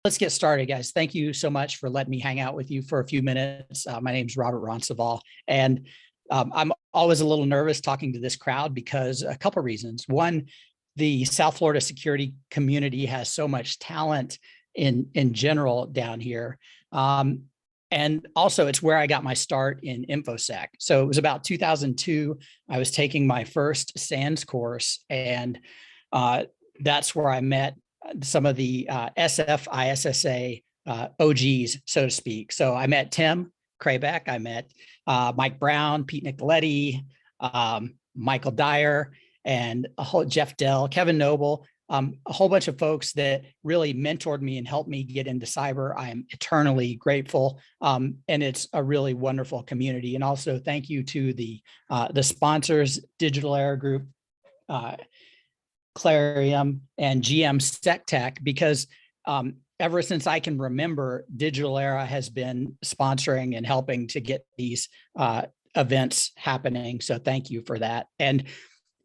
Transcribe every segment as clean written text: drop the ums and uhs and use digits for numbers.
Let's get started, guys. Thank you so much for letting me hang out with you for a few minutes. My name is Robert Rounsavall, and I'm always a little nervous talking to this crowd because a couple of reasons. One, the South Florida security community has so much talent in general down here. And also it's where I got my start in InfoSec. So it was about 2002, I was taking my first SANS course, and that's where I met some of the SFISSA OGs, so to speak. So I met Tim Kraybeck, I met Mike Brown, Pete Nicoletti, Michael Dyer, and Jeff Dell, Kevin Noble, a whole bunch of folks that really mentored me and helped me get into cyber. I am eternally grateful, and it's a really wonderful community. And also thank you to the sponsors, Digital Era Group, Clarium, and GM SecTech, because ever since I can remember, Digital Era has been sponsoring and helping to get these events happening. So thank you for that. And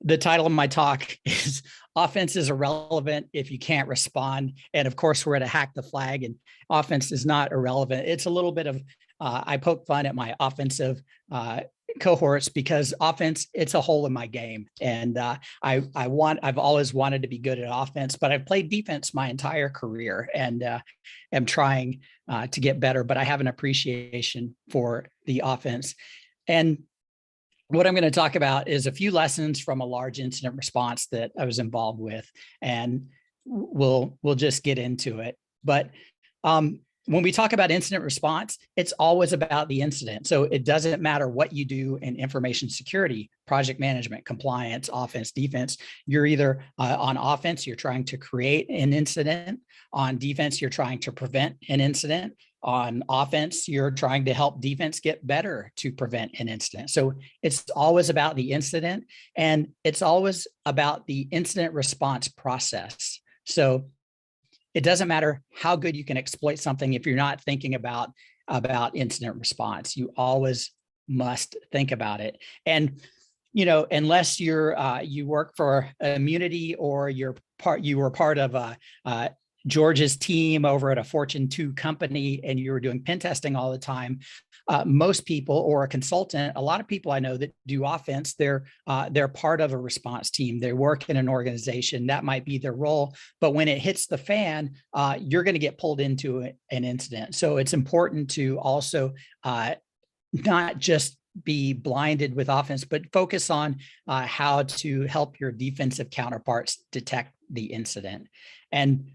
the title of my talk is Offense is Irrelevant If You Can't Respond. And of course, we're at a Hack the Flag, and offense is not irrelevant. It's a little bit of, I poke fun at my offensive cohorts because offense, it's a hole in my game. And I've always wanted to be good at offense, but I've played defense my entire career and am trying to get better, but I have an appreciation for the offense. And what I'm going to talk about is a few lessons from a large incident response that I was involved with, and we'll just get into it. But when we talk about incident response, it's always about the incident. So it doesn't matter what you do in information security, project management, compliance, offense, defense. You're either on offense, you're trying to create an incident. On defense, you're trying to prevent an incident. On offense, you're trying to help defense get better to prevent an incident. So it's always about the incident, and it's always about the incident response process. So it doesn't matter how good you can exploit something if you're not thinking about incident response. You always must think about it. And unless you work for Immunity or you were part of George's team over at a Fortune 2 company and you were doing pen testing all the time, most people, or a consultant, a lot of people I know that do offense, they're part of a response team. They work in an organization. That might be their role. But when it hits the fan, you're going to get pulled into an incident. So it's important to also not just be blinded with offense, but focus on how to help your defensive counterparts detect the incident. And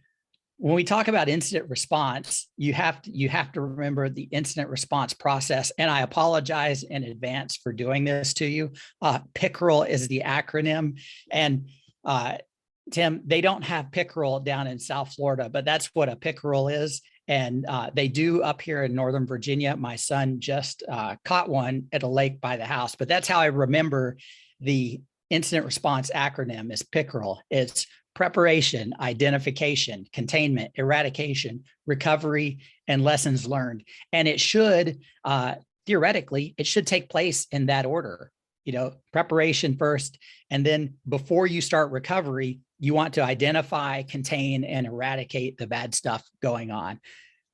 when we talk about incident response, you have to remember the incident response process. And I apologize in advance for doing this to you. PICRL is the acronym. And Tim, they don't have PICRL down in South Florida, but that's what a PICRL is. And they do up here in Northern Virginia. My son just caught one at a lake by the house, but that's how I remember the incident response acronym is PICRL. It's preparation, identification, containment, eradication, recovery, and lessons learned. And it should, theoretically, it should take place in that order. Preparation first, and then before you start recovery, you want to identify, contain, and eradicate the bad stuff going on.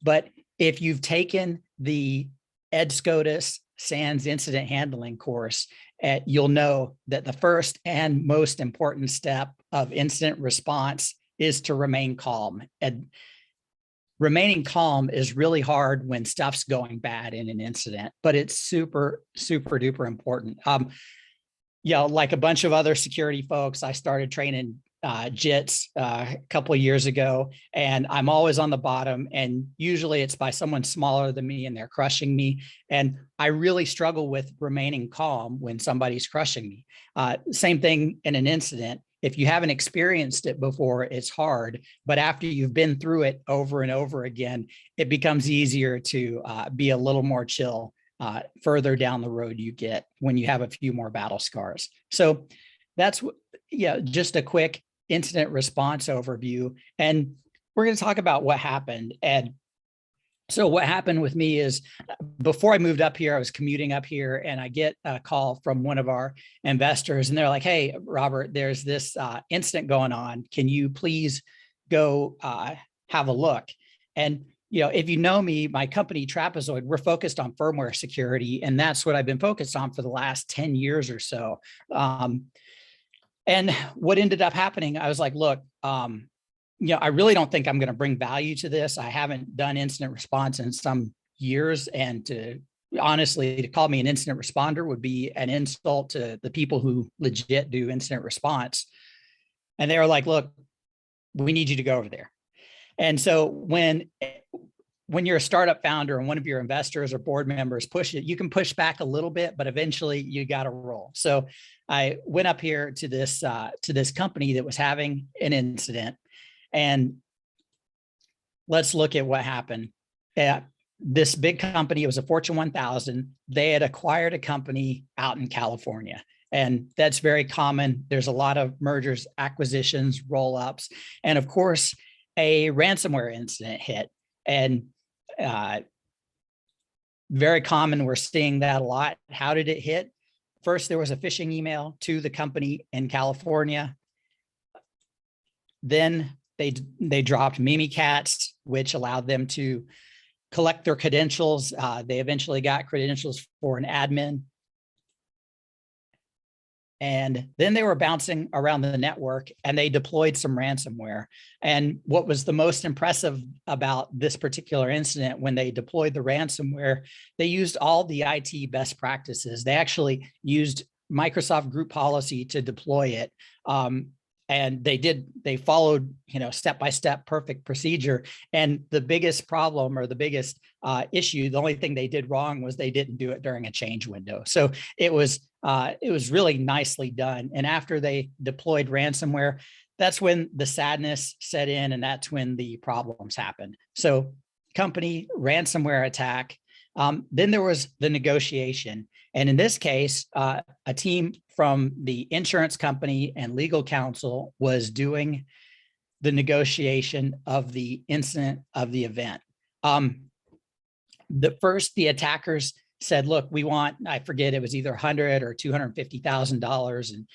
But if you've taken the Ed SCOTUS SANS incident handling course, you'll know that the first and most important step of incident response is to remain calm. And remaining calm is really hard when stuff's going bad in an incident, but it's super, super duper important. Like a bunch of other security folks, I started training JITs a couple of years ago, and I'm always on the bottom, and usually it's by someone smaller than me and they're crushing me. And I really struggle with remaining calm when somebody's crushing me. Same thing in an incident. If you haven't experienced it before, it's hard, but after you've been through it over and over again, it becomes easier to be a little more chill further down the road you get when you have a few more battle scars. So that's, just a quick incident response overview. And we're going to talk about what happened. And so what happened with me is before I moved up here, I was commuting up here, and I get a call from one of our investors, and they're like, "Hey, Robert, there's this incident going on. Can you please go have a look?" And if you know me, my company Trapezoid, we're focused on firmware security, and that's what I've been focused on for the last 10 years or so. And what ended up happening, I was like, look, I really don't think I'm going to bring value to this. I haven't done incident response in some years, and honestly, to call me an incident responder would be an insult to the people who legit do incident response. And they were like, look, we need you to go over there. And so when you're a startup founder and one of your investors or board members push it, you can push back a little bit, but eventually you got to roll. So I went up here to this company that was having an incident, and let's look at what happened. This big company, it was a Fortune 1000. They had acquired a company out in California. And that's very common. There's a lot of mergers, acquisitions, roll-ups. And of course, a ransomware incident hit. And very common, we're seeing that a lot. How did it hit? First, there was a phishing email to the company in California. Then they dropped Mimikatz, which allowed them to collect their credentials. They eventually got credentials for an admin. And then they were bouncing around the network, and they deployed some ransomware. And what was the most impressive about this particular incident, when they deployed the ransomware, they used all the IT best practices. They actually used Microsoft group policy to deploy it. And they followed, step-by-step perfect procedure. And the biggest problem, or the biggest issue, the only thing they did wrong was they didn't do it during a change window. So it was really nicely done. And after they deployed ransomware, that's when the sadness set in, and that's when the problems happened. So company ransomware attack. Then there was the negotiation. And in this case, a team from the insurance company and legal counsel was doing the negotiation of the incident of the event. The attackers said, look, we want, I forget, it was either $100,000 or $250,000. And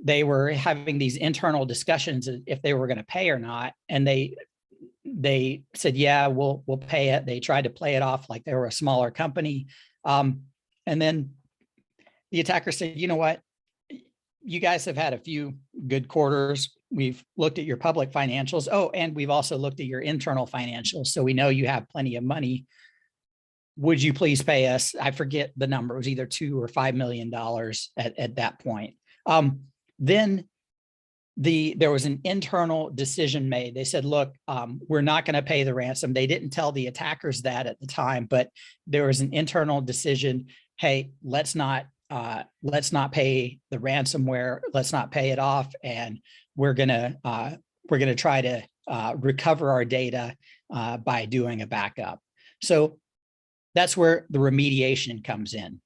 they were having these internal discussions if they were going to pay or not. And they said, yeah, we'll pay it. They tried to play it off like they were a smaller company. And then the attacker said, you know what? You guys have had a few good quarters. We've looked at your public financials. Oh, and we've also looked at your internal financials. So we know you have plenty of money. Would you please pay us? I forget the number. It was either $2 or $5 million at that point. Then there was an internal decision made. They said, look, we're not going to pay the ransom. They didn't tell the attackers that at the time, but there was an internal decision. Hey, let's not pay the ransomware. Let's not pay it off. And we're going to try to recover our data by doing a backup. So that's where the remediation comes in.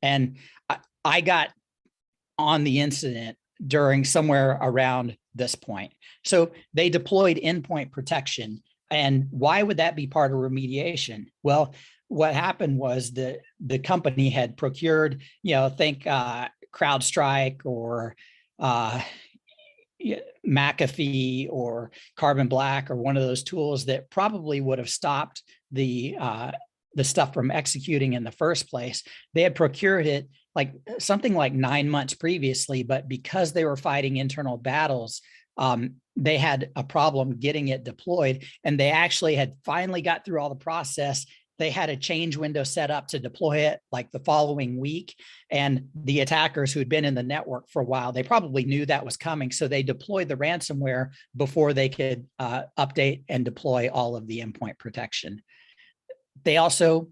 And I got on the incident during somewhere around this point. So they deployed endpoint protection. And why would that be part of remediation? Well, what happened was the company had procured, think CrowdStrike or McAfee or Carbon Black, or one of those tools that probably would have stopped the stuff from executing in the first place. They had procured it something like 9 months previously, but because they were fighting internal battles, they had a problem getting it deployed, and they actually had finally got through all the process. They had a change window set up to deploy it like the following week. And the attackers who had been in the network for a while, they probably knew that was coming. So they deployed the ransomware before they could update and deploy all of the endpoint protection. They also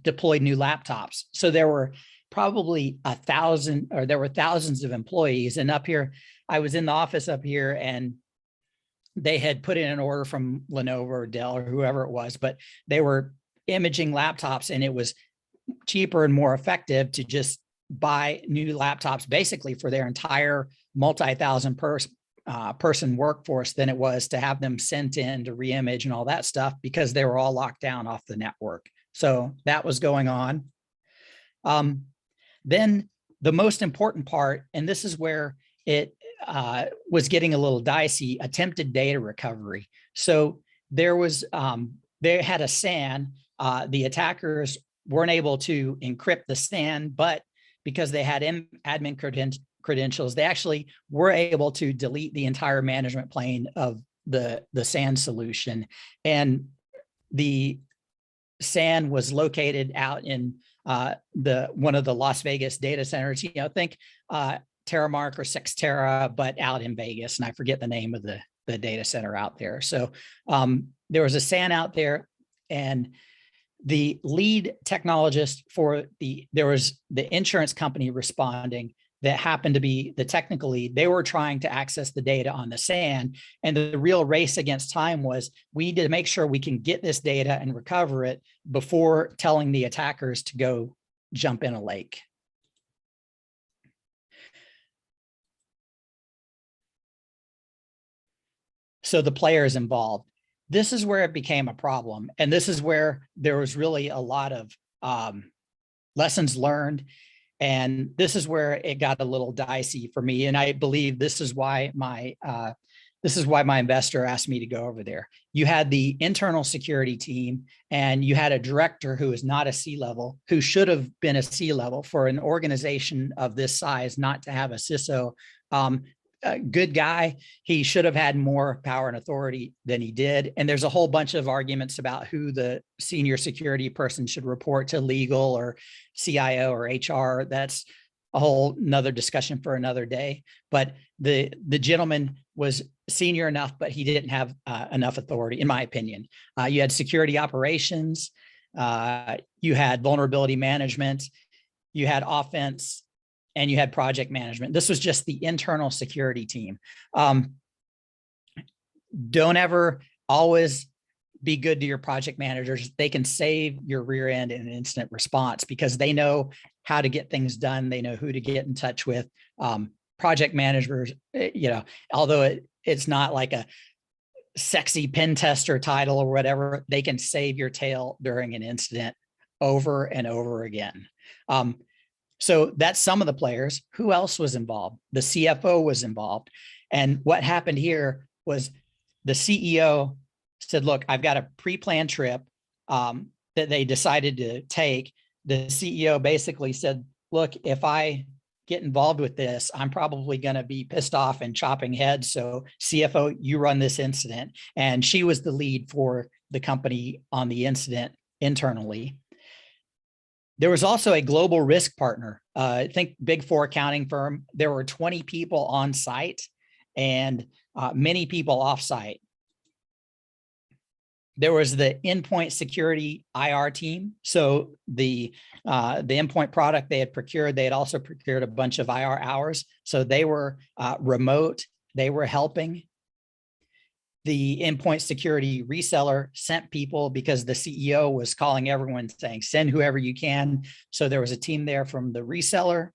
deployed new laptops. So there were probably there were thousands of employees. And up here, I was in the office up here, and they had put in an order from Lenovo or Dell or whoever it was, but they were imaging laptops, and it was cheaper and more effective to just buy new laptops basically for their entire multi-thousand person workforce than it was to have them sent in to reimage and all that stuff, because they were all locked down off the network. So that was going on. Then the most important part, and this is where it was getting a little dicey, attempted data recovery. So there was they had a SAN. The attackers weren't able to encrypt the SAN, but because they had admin credentials, they actually were able to delete the entire management plane of the SAN solution. And the SAN was located out in one of the Las Vegas data centers. Think Terramark or Sextera, but out in Vegas, and I forget the name of the data center out there. So there was a SAN out there, and the lead technologist there was the insurance company responding that happened to be the technical lead. They were trying to access the data on the SAN, and the real race against time was, we need to make sure we can get this data and recover it before telling the attackers to go jump in a lake. So the players involved. This is where it became a problem. And this is where there was really a lot of lessons learned. And this is where it got a little dicey for me. And I believe this is why my investor asked me to go over there. You had the internal security team, and you had a director who is not a C-level, who should have been a C-level for an organization of this size, not to have a CISO. A good guy. He should have had more power and authority than he did. And there's a whole bunch of arguments about who the senior security person should report to, legal or CIO or HR. That's a whole nother discussion for another day. But the gentleman was senior enough, but he didn't have enough authority, in my opinion. You had security operations, you had vulnerability management, you had offense, and you had project management. This was just the internal security team. Don't ever always be good to your project managers. They can save your rear end in an incident response because they know how to get things done. They know who to get in touch with. Project managers, although it's not like a sexy pen tester title or whatever, they can save your tail during an incident over and over again. So that's some of the players. Who else was involved? The CFO was involved. And what happened here was the CEO said, look, I've got a pre-planned trip that they decided to take. The CEO basically said, look, if I get involved with this, I'm probably going to be pissed off and chopping heads. So CFO, you run this incident. And she was the lead for the company on the incident internally. There was also a global risk partner. I think Big Four accounting firm. There were 20 people on site and many people off site. There was the endpoint security IR team. So the endpoint product they had procured, they had also procured a bunch of IR hours. So they were remote. They were helping. The endpoint security reseller sent people because the CEO was calling everyone saying, send whoever you can. So there was a team there from the reseller.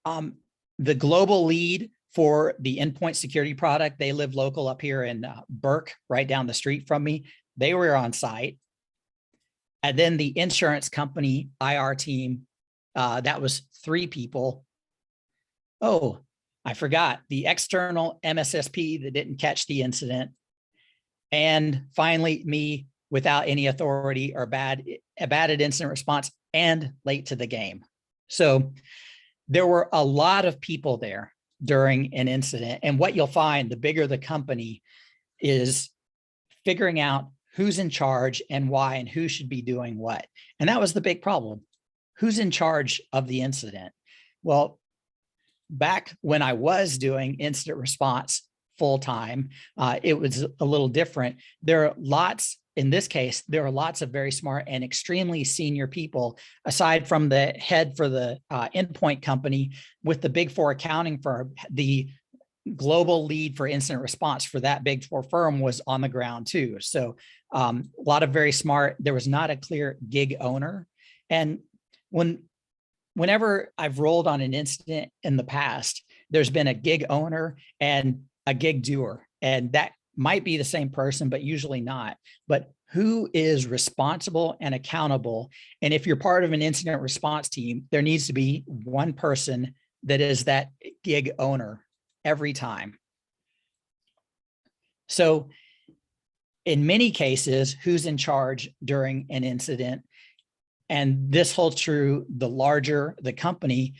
The global lead for the endpoint security product, they live local up here in Burke, right down the street from me. They were on site. And then the insurance company IR team, that was 3 people. Oh, I forgot the external MSSP that didn't catch the incident. And finally, me without any authority or bad at incident response and late to the game. So there were a lot of people there during an incident. And what you'll find, the bigger the company, is figuring out who's in charge and why and who should be doing what. And that was the big problem. Who's in charge of the incident? Well, back when I was doing incident response full-time, it was a little different. There are lots, in this case, there are lots of very smart and extremely senior people, aside from the head for the endpoint company with the Big Four accounting firm. The global lead for incident response for that Big Four firm was on the ground too. So a lot of very smart. There was not a clear gig owner. And whenever I've rolled on an incident in the past, there's been a gig owner and a gig doer, and that might be the same person, but usually not. But who is responsible and accountable? And if you're part of an incident response team, there needs to be one person that is that gig owner every time. So in many cases, who's in charge during an incident, and this holds true the larger the company,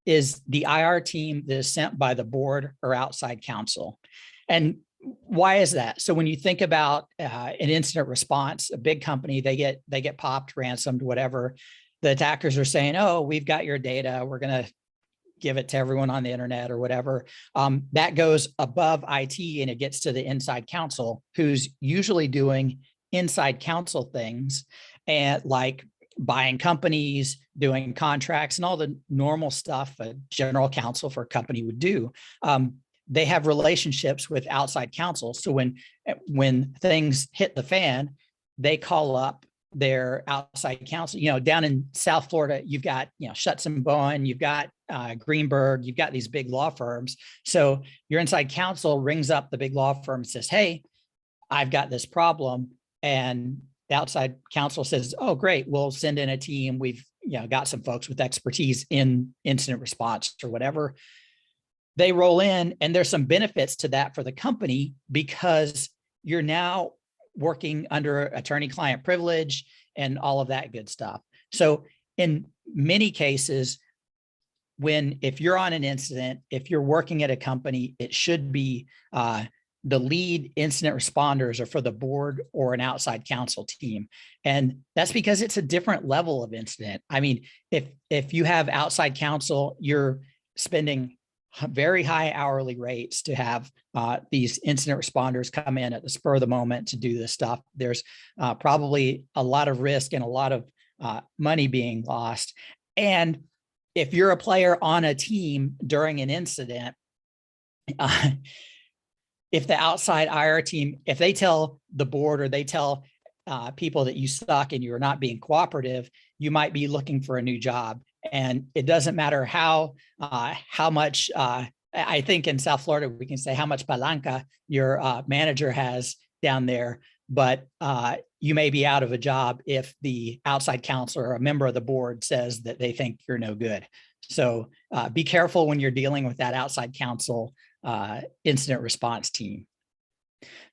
is the IR team that is sent by the board or outside counsel. And why is that? So when you think about an incident response, a big company, they get popped, ransomed, whatever. The attackers are saying, "Oh, we've got your data. We're going to give it to everyone on the internet," or whatever. That goes above IT and it gets to the inside counsel, who's usually doing inside counsel things, and like buying companies, doing contracts, and all the normal stuff a general counsel for a company would do. They have relationships with outside counsel. So when things hit the fan, they call up their outside counsel. Down in South Florida, you've got, Schutz and Bowen, you've got Greenberg, you've got these big law firms. So your inside counsel rings up the big law firm and says, "Hey, I've got this problem." And the outside counsel says, "Oh, great, we'll send in a team. We've got some folks with expertise in incident response," or whatever. They roll in, and there's some benefits to that for the company because you're now working under attorney-client privilege and all of that good stuff. So in many cases, if you're on an incident, if you're working at a company, it should be the lead incident responders are for the board or an outside counsel team. And that's because it's a different level of incident. I mean, if you have outside counsel, you're spending very high hourly rates to have these incident responders come in at the spur of the moment to do this stuff. There's probably a lot of risk and a lot of money being lost. And if you're a player on a team during an incident, if the outside IR team, if they tell the board or they tell people that you suck and you're not being cooperative, you might be looking for a new job. And it doesn't matter how much, I think in South Florida, we can say how much palanca your manager has down there, but you may be out of a job if the outside counsel or a member of the board says that they think you're no good. So be careful when you're dealing with that outside counsel incident response team.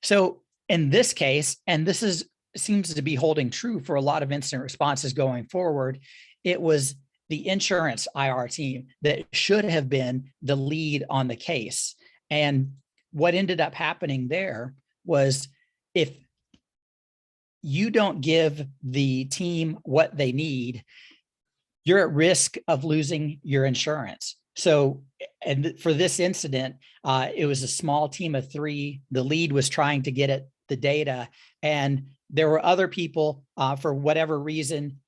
So in this case, and this seems to be holding true for a lot of incident responses going forward, it was the insurance IR team that should have been the lead on the case. And what ended up happening there was, if you don't give the team what they need, you're at risk of losing your insurance. So, and for this incident, it was a small team of 3. The lead was trying to get at the data, and there were other people, for whatever reason,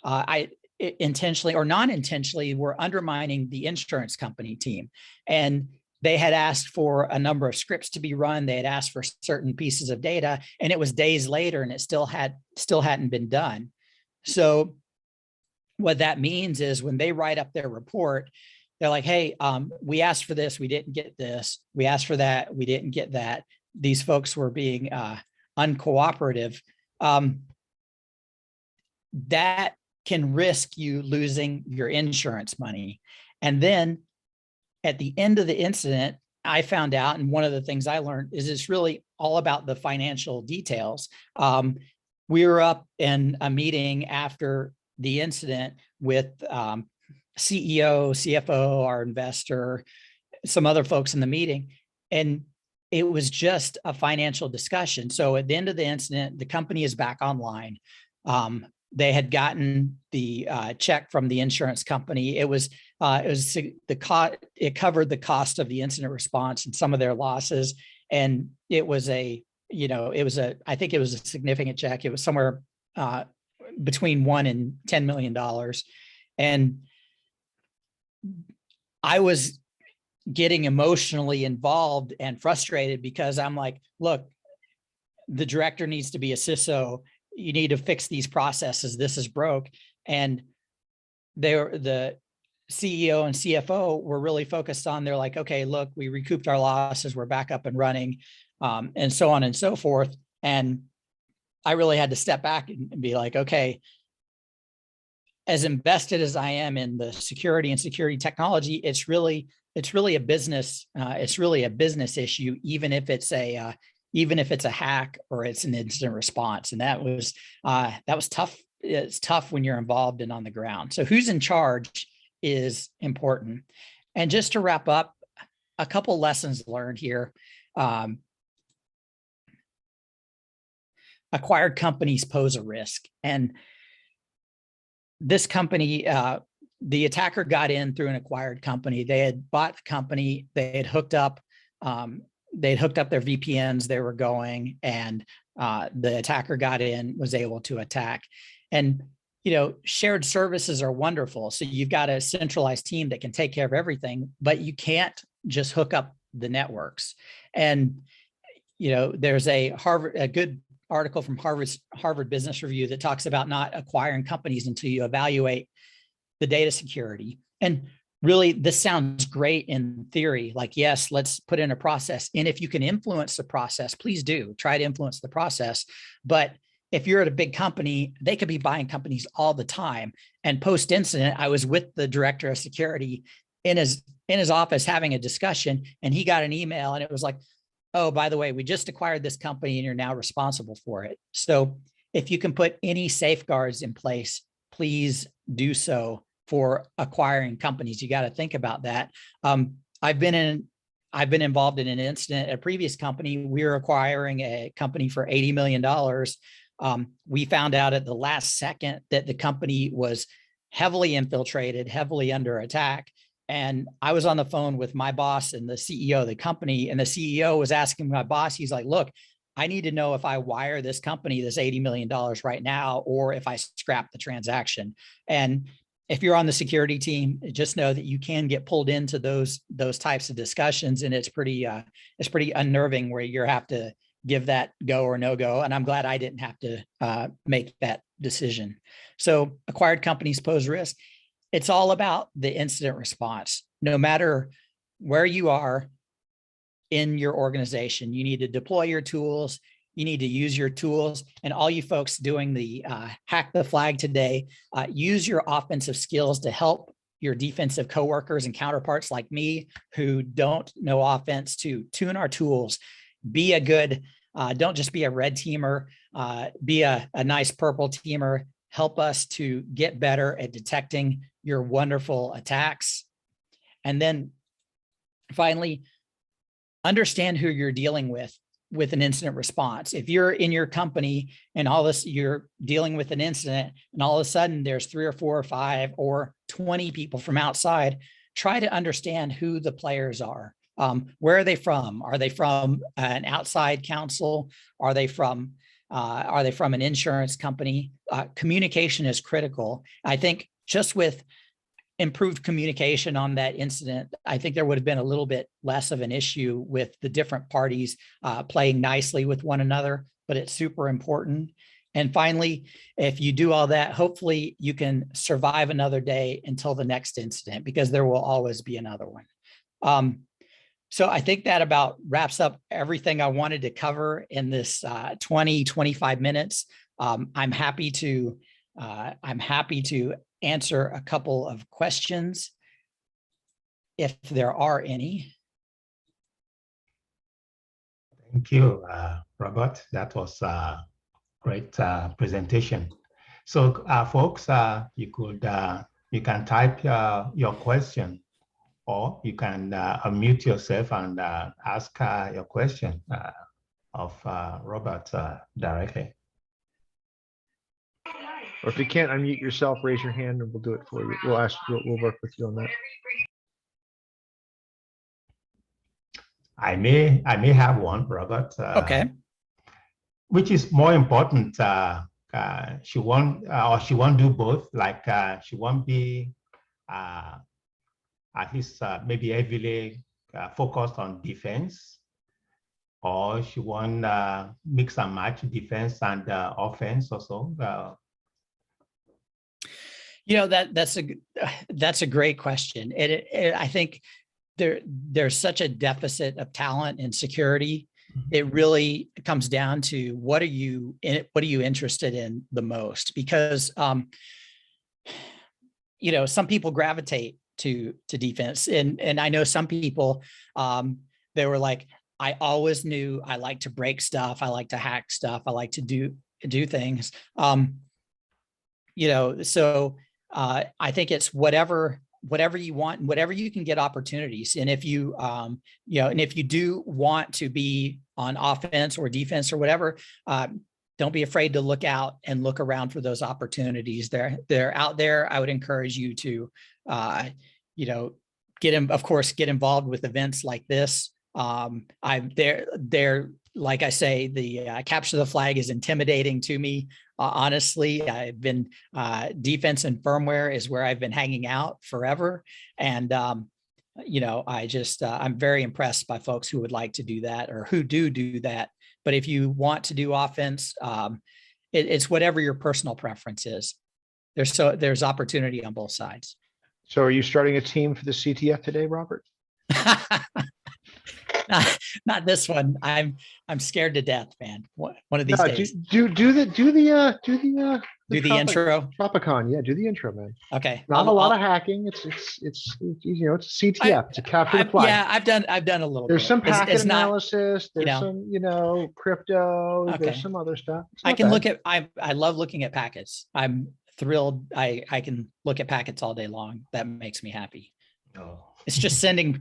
intentionally or non-intentionally, were undermining the insurance company team. And they had asked for a number of scripts to be run. They had asked for certain pieces of data, and it was days later, and it still hadn't been done. So what that means is when they write up their report, they're like, "Hey, we asked for this, we didn't get this. We asked for that, we didn't get that." These folks were being uncooperative. That can risk you losing your insurance money. And then at the end of the incident, I found out, and one of the things I learned is it's really all about the financial details. We were up in a meeting after the incident with CEO, CFO, our investor, some other folks in the meeting, and it was just a financial discussion. So at the end of the incident, the company is back online. They had gotten the check from the insurance company. It covered the cost of the incident response and some of their losses. And it was I think it was a significant check. It was somewhere between $1 and $10 million. And I was getting emotionally involved and frustrated because I'm like, look, the director needs to be a CISO. You need to fix these processes. This is broke. And the CEO and CFO were really focused on, they're like, "Okay, look, we recouped our losses. We're back up and running," and so on and so forth. And I really had to step back and be like, okay, as invested as I am in the security and security technology, it's really a business. It's really a business issue, even if it's a even if it's a hack or it's an incident response. And that was tough. It's tough when you're involved and on the ground. So who's in charge is important. And just to wrap up, a couple lessons learned here. Acquired companies pose a risk. And this company, the attacker got in through an acquired company. They had bought the company, they had hooked up their VPNs, they were going, and the attacker got in, was able to attack. And shared services are wonderful. So you've got a centralized team that can take care of everything, but you can't just hook up the networks. And there's a good article from Harvard Business Review that talks about not acquiring companies until you evaluate the data security. And really, this sounds great in theory, like, yes, let's put in a process. And if you can influence the process, please do try to influence the process. But if you're at a big company, they could be buying companies all the time. And post-incident, I was with the director of security in his office having a discussion, and he got an email, and it was like, oh, by the way, we just acquired this company and you're now responsible for it. So if you can put any safeguards in place, please do so for acquiring companies. You got to think about that. I've been involved in an incident at a previous company. We were acquiring a company for $80 million. We found out at the last second that the company was heavily infiltrated, heavily under attack. And I was on the phone with my boss and the CEO of the company, and the CEO was asking my boss, he's like, look, I need to know if I wire this company this $80 million right now, or if I scrap the transaction. And if you're on the security team, just know that you can get pulled into those types of discussions, and it's pretty unnerving where you have to give that go or no go. And I'm glad I didn't have to make that decision. So acquired companies pose risk. It's all about the incident response. No matter where you are in your organization, you need to deploy your tools, you need to use your tools, and all you folks doing the hack the flag today, use your offensive skills to help your defensive coworkers and counterparts like me who don't know offense to tune our tools. Be a good, don't just be a red teamer, be a nice purple teamer. Help us to get better at detecting your wonderful attacks. And then finally, understand who you're dealing with an incident response. If you're in your company and you're dealing with an incident, and all of a sudden there's 3 or 4 or 5 or 20 people from outside, try to understand who the players are. Where are they from? Are they from an outside counsel? Are they from an insurance company? Communication is critical. I think just with improved communication on that incident, I think there would have been a little bit less of an issue with the different parties playing nicely with one another, but it's super important. And finally, if you do all that, hopefully you can survive another day until the next incident, because there will always be another one. So I think that about wraps up everything I wanted to cover in this 25 minutes. I'm happy to answer a couple of questions if there are any. Thank you, Robert. That was a great presentation. So, folks, you can type your question, or you can unmute yourself and ask your question of Robert directly. Or if you can't unmute yourself, raise your hand and we'll do it for you. We'll work with you on that. I may have one, Robert. Okay. Which is more important? She won't do both. Like she won't be at least maybe heavily focused on defense, or she won't mix and match defense and offense also. That's a great question. I think there's such a deficit of talent in security. It really comes down to what are you interested in the most? Because some people gravitate to defense, and I know some people they were like, I always knew I like to break stuff. I like to hack stuff. I like to do things. So I think it's whatever you want, whatever you can get opportunities. And if you, and if you do want to be on offense or defense or whatever, don't be afraid to look out and look around for those opportunities. They're out there. I would encourage you to, get involved with events like this. They're like I say, the capture the flag is intimidating to me. Honestly, I've been defense and firmware is where I've been hanging out forever. And, I'm very impressed by folks who would like to do that or who do that. But if you want to do offense, it's whatever your personal preference is. There's opportunity on both sides. So are you starting a team for the CTF today, Robert? Not this one. I'm scared to death, man. One of these days. Do the intro. Tropicon, yeah. Do the intro, man. Okay. Not a lot of hacking. It's it's a CTF. It's a capture the flag. Yeah, I've done a little. There's bit. some packet it's analysis. There's some crypto. Okay. There's some other stuff. I can look at. I love looking at packets. I'm thrilled. I can look at packets all day long. That makes me happy. Oh. It's just sending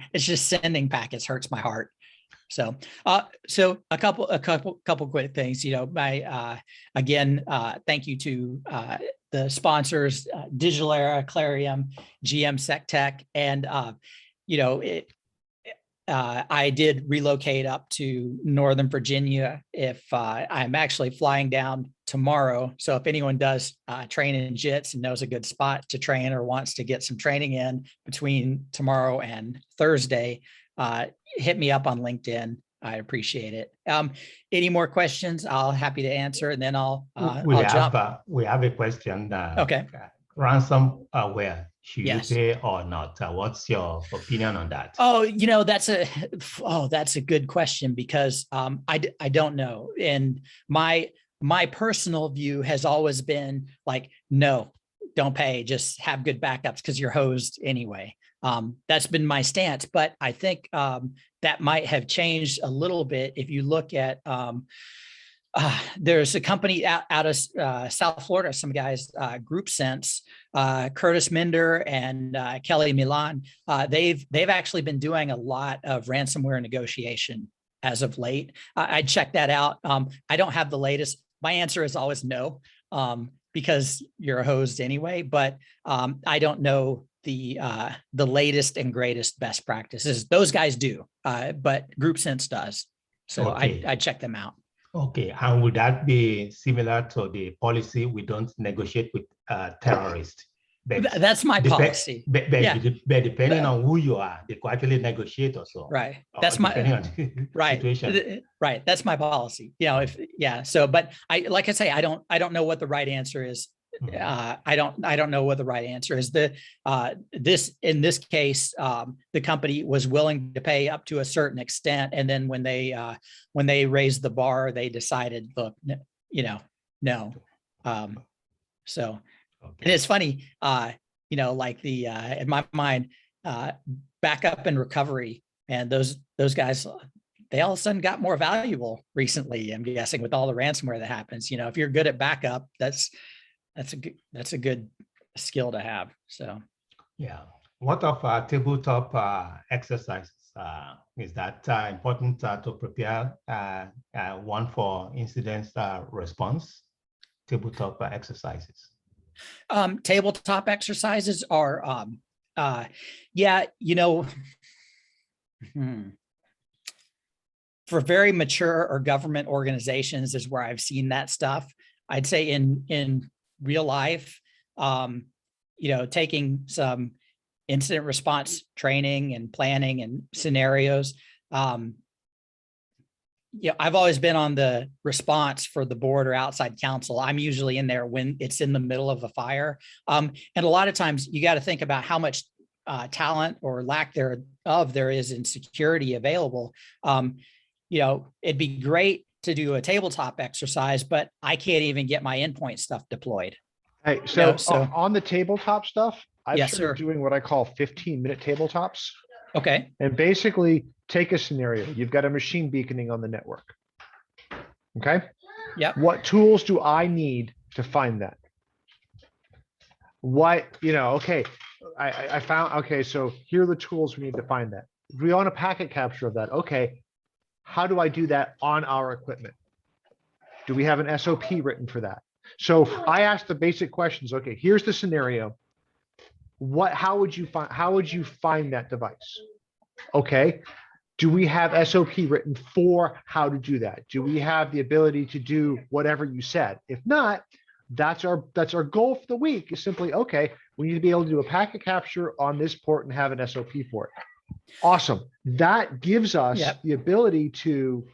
packets hurts my heart. So a couple quick things, thank you to the sponsors, Digital Era, Clarium, GM SecTech. And, I did relocate up to Northern Virginia. If I'm actually flying down tomorrow. So if anyone does train in JITs and knows a good spot to train or wants to get some training in between tomorrow and Thursday, hit me up on LinkedIn. I appreciate it. Any more questions? I'll happy to answer, and then I'll jump. We have a question. Okay. Ransomware, should Yes. you pay or not? What's your opinion on that? Oh, that's a good question because I don't know. And my personal view has always been like, no, don't pay, just have good backups because you're hosed anyway. That's been my stance, but I think that might have changed a little bit. If you look at, there's a company out of South Florida, some guys, GroupSense, Curtis Minder and Kelly Milan. They've actually been doing a lot of ransomware negotiation as of late. I checked that out. I don't have the latest. My answer is always no, because you're a host anyway. But I don't know the latest and greatest best practices. Those guys do, but GroupSense does. So Okay. I check them out. Okay, and would that be similar to the policy we don't negotiate with terrorists? That's my policy. But depending on who you are, they could actually negotiate also. Right. That's my situation. Right. That's my policy. So, but like I say, I don't know what the right answer is. I don't know what the right answer is. In this case, the company was willing to pay up to a certain extent, and then when they raised the bar, they decided, look, no. So, and it's funny, like in my mind, backup and recovery, and those guys, they all of a sudden got more valuable recently. I'm guessing with all the ransomware that happens. If you're good at backup, that's a good skill to have. So, yeah. What of tabletop exercises? Is that important to prepare one for incident response? Tabletop exercises. Tabletop exercises are, for very mature or government organizations is where I've seen that stuff. I'd say in real life, taking some incident response training and planning and scenarios. I've always been on the response for the board or outside counsel. I'm usually in there when it's in the middle of a fire. And a lot of times you got to think about how much talent or lack thereof there is in security available. It'd be great to do a tabletop exercise, but I can't even get my endpoint stuff deployed. Hey, so on the tabletop stuff, I've started doing what I call 15-minute tabletops. Okay. And basically take a scenario. You've got a machine beaconing on the network. Okay. Yep. What tools do I need to find that? What, okay, I found, okay, so here are the tools we need to find that. If we want a packet capture of that, okay, how do I do that on our equipment? Do we have an SOP written for that? So I asked the basic questions. Okay, here's the scenario. How would you find that device? Okay, do we have SOP written for how to do that? Do we have the ability to do whatever you said? If not, that's our goal for the week, is simply, okay, we need to be able to do a packet capture on this port and have an SOP for it. Awesome. That gives us the ability to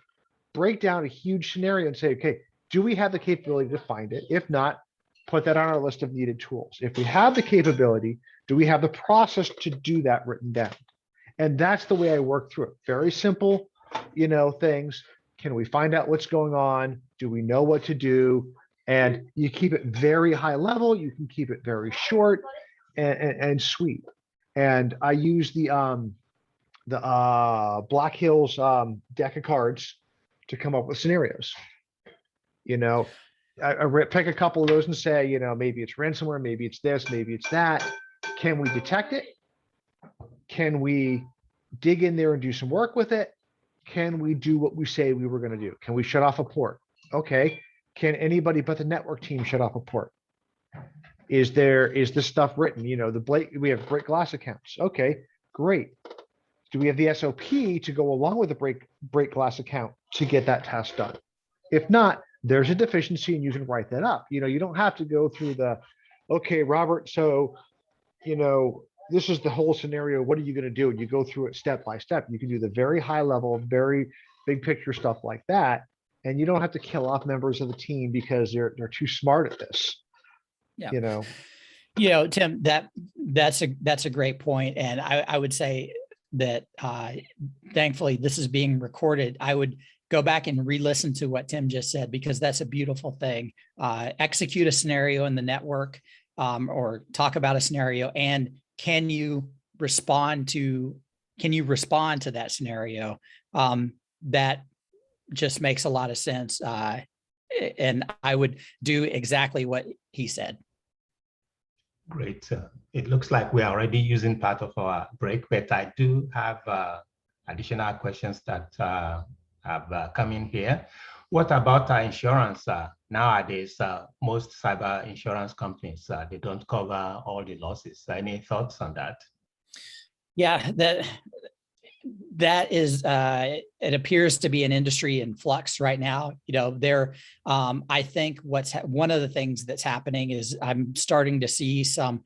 break down a huge scenario and say, okay, do we have the capability to find it? If not, put that on our list of needed tools. If we have the capability, do we have the process to do that written down? And that's the way I work through it. Very simple, things. Can we find out what's going on? Do we know what to do? And you keep it very high level. You can keep it very short and sweet. And I use the Black Hills deck of cards to come up with scenarios. I pick a couple of those and say, maybe it's ransomware, maybe it's this, maybe it's that. Can we detect it? Can we dig in there and do some work with it? Can we do what we say we were going to do? Can we shut off a port? Okay. Can anybody but the network team shut off a port? Is this stuff written? We have break glass accounts. Okay, great. Do we have the SOP to go along with the break glass account to get that task done? If not, there's a deficiency and you can write that up. You don't have to go through okay, Robert, so, this is the whole scenario. What are you going to do? And you go through it step by step. You can do the very high level, very big picture stuff like that. And you don't have to kill off members of the team because they're too smart at this. Yeah. Tim, that's a great point. And I would say that thankfully this is being recorded. I would go back and re-listen to what Tim just said, because that's a beautiful thing. Execute a scenario in the network, or talk about a scenario, and can you respond to that scenario? That just makes a lot of sense. And I would do exactly what he said. Great. It looks like we are already using part of our break, but I do have additional questions that have come in here. What about insurance? Nowadays, most cyber insurance companies, they don't cover all the losses. Any thoughts on that? Yeah, that is, it appears to be an industry in flux right now. I think one of the things that's happening is I'm starting to see some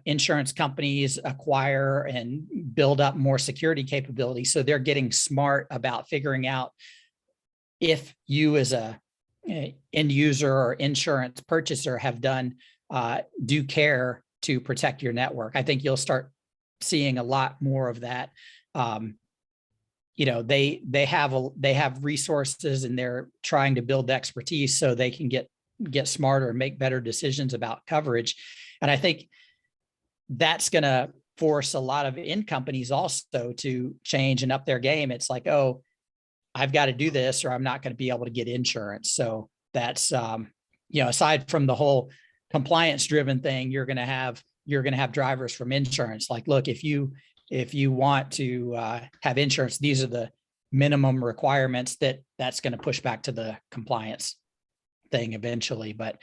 insurance companies acquire and build up more security capability. So they're getting smart about figuring out if you as a end user or insurance purchaser have done due care to protect your network. I think you'll start seeing a lot more of that. They have resources and they're trying to build expertise so they can get smarter and make better decisions about coverage. And I think that's going to force a lot of end companies also to change and up their game. It's like, oh, I've got to do this or I'm not going to be able to get insurance. So that's, aside from the whole compliance driven thing, you're going to have drivers from insurance. Like, look, if you want to have insurance, these are the minimum requirements. That's going to push back to the compliance thing eventually. But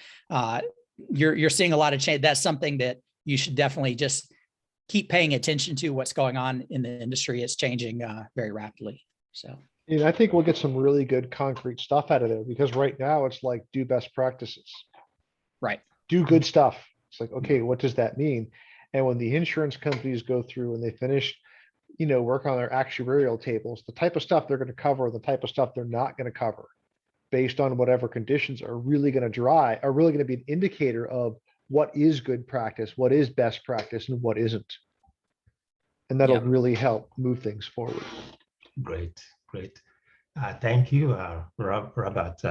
you're seeing a lot of change. That's something that you should definitely just keep paying attention to what's going on in the industry. It's changing very rapidly. So. I think we'll get some really good concrete stuff out of there, because right now it's like, do best practices. Right. Do good stuff. It's like, okay, what does that mean? And when the insurance companies go through and they finish, work on their actuarial tables, the type of stuff they're going to cover, the type of stuff they're not going to cover, based on whatever conditions are really going to be an indicator of what is good practice, what is best practice, and what isn't. And that'll really help move things forward. Great. Thank you, Robert.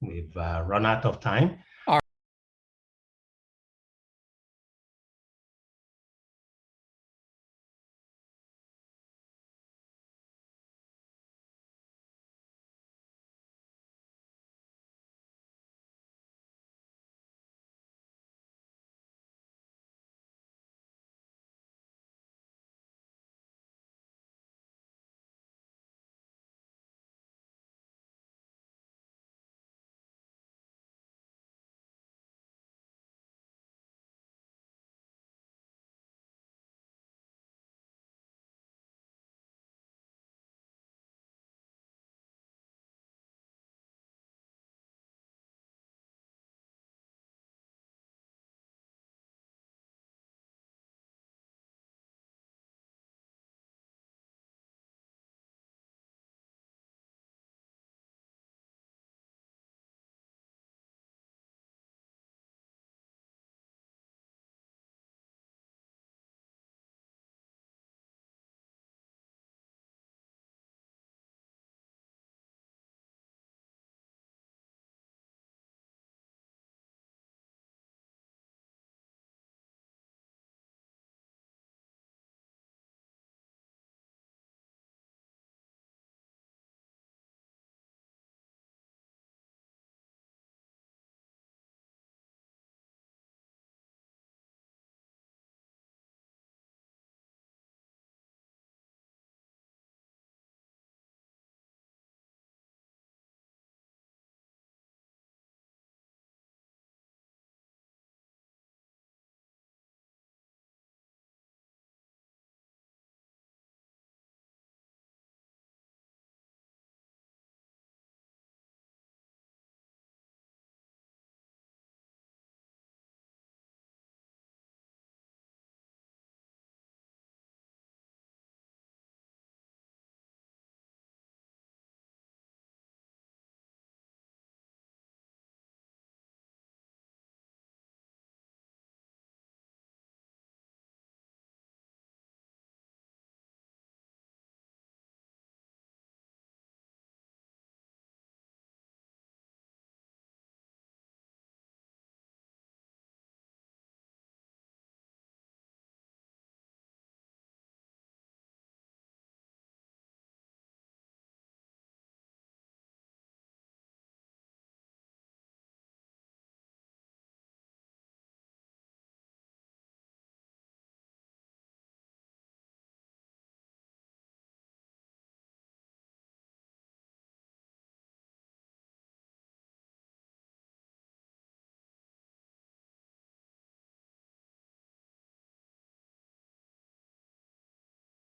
We've run out of time.